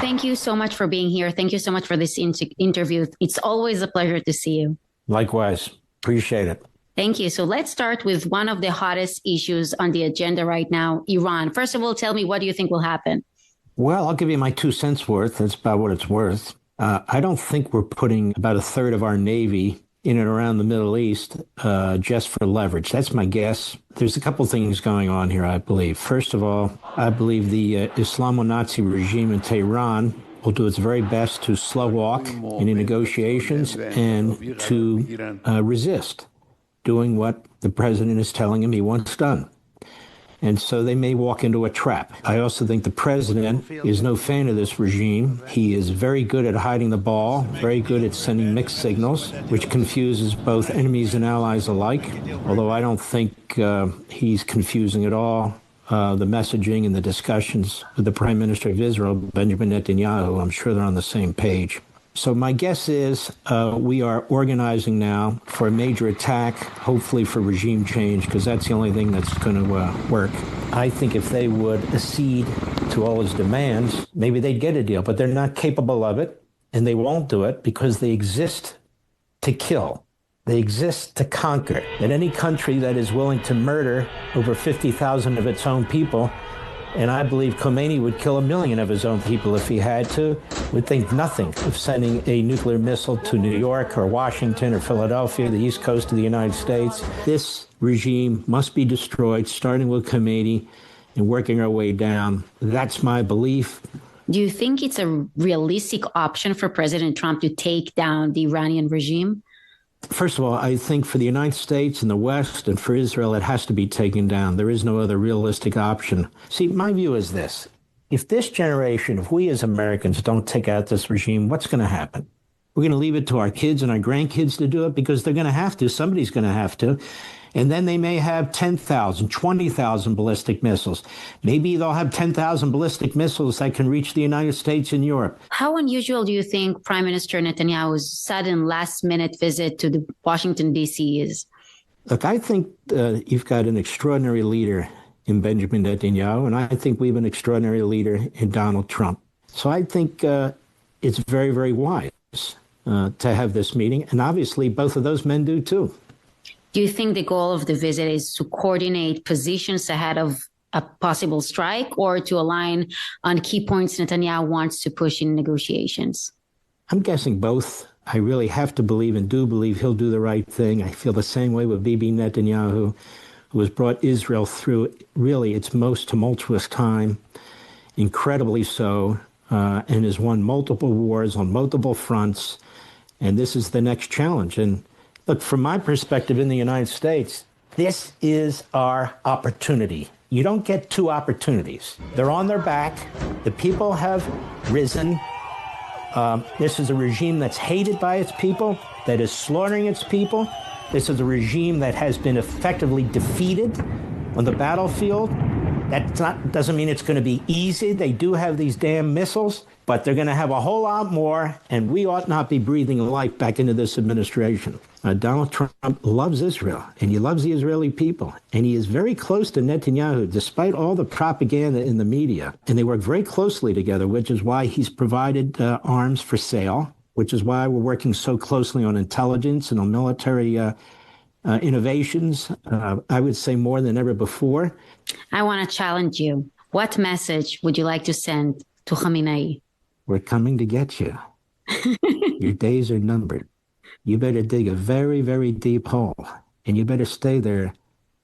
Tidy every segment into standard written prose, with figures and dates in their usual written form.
thank you so much for being here. Thank you so much for this interview. It's always a pleasure to see you. Likewise. Appreciate it. Thank you. So let's start with one of the hottest issues on the agenda right now, Iran. First of all, tell me, what do you think will happen? Well, I'll give you my 2 cents worth. That's about what it's worth. I don't think we're putting about a third of our Navy in and around the Middle East just for leverage. That's my guess. There's a couple things going on here, I believe. First of all, I believe the Islamo-Nazi regime in Tehran will do its very best to slow walk in the negotiations and to resist doing what the president is telling him he wants done. And so they may walk into a trap. I also think the president is no fan of this regime. He is very good at hiding the ball, very good at sending mixed signals, which confuses both enemies and allies alike, although I don't think he's confusing at all the messaging and the discussions with the Prime Minister of Israel, Benjamin Netanyahu. I'm sure they're on the same page. So my guess is we are organizing now for a major attack, hopefully for regime change, because that's the only thing that's going to work. I think if they would accede to all his demands, maybe they'd get a deal, but they're not capable of it, and they won't do it because they exist to kill. They exist to conquer. And any country that is willing to murder over 50,000 of its own people, and I believe Kh'aamnai would kill 1 million of his own people if he had to, would think nothing of sending a nuclear missile to New York or Washington or Philadelphia, the east coast of the United States. This regime must be destroyed, starting with Kh'aamnai and working our way down. That's my belief. Do you think it's a realistic option for President Trump to take down the Iranian regime? First of all, I think for the United States and the West and for Israel, it has to be taken down. There is no other realistic option. See, my view is this. If this generation, if we as Americans don't take out this regime, what's going to happen? We're going to leave it to our kids and our grandkids to do it because they're going to have to. Somebody's going to have to. And then they may have 10,000, 20,000 ballistic missiles. Maybe they'll have 10,000 ballistic missiles that can reach the United States and Europe. How unusual do you think Prime Minister Netanyahu's sudden last-minute visit to the Washington, D.C. is? Look, I think you've got an extraordinary leader in Benjamin Netanyahu, and I think we have an extraordinary leader in Donald Trump. So I think it's very, very wise to have this meeting. And obviously, both of those men do, too. Do you think the goal of the visit is to coordinate positions ahead of a possible strike or to align on key points Netanyahu wants to push in negotiations? I'm guessing both. I really have to believe and do believe he'll do the right thing. I feel the same way with Bibi Netanyahu, who has brought Israel through really its most tumultuous time, incredibly so, and has won multiple wars on multiple fronts. And this is the next challenge. And look, from my perspective in the United States, this is our opportunity. You don't get 2 opportunities. They're on their back. The people have risen. This is a regime that's hated by its people, that is slaughtering its people. This is a regime that has been effectively defeated on the battlefield. That doesn't mean it's going to be easy. They do have these damn missiles, but they're going to have a whole lot more, and we ought not be breathing life back into this administration. Donald Trump loves Israel, and he loves the Israeli people, and he is very close to Netanyahu, despite all the propaganda in the media. And they work very closely together, which is why he's provided arms for sale, which is why we're working so closely on intelligence and on military innovations, I would say more than ever before. I want to challenge you. What message would you like to send to Kh'aamnai? We're coming to get you. Your days are numbered. You better dig a very, very deep hole, and you better stay there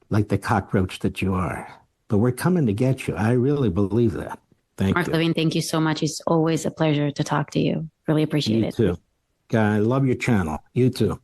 like the cockroach that you are. But we're coming to get you. I really believe that. Thank you. Levin, thank you so much. It's always a pleasure to talk to you. Really appreciate it. You too. I love your channel. You too.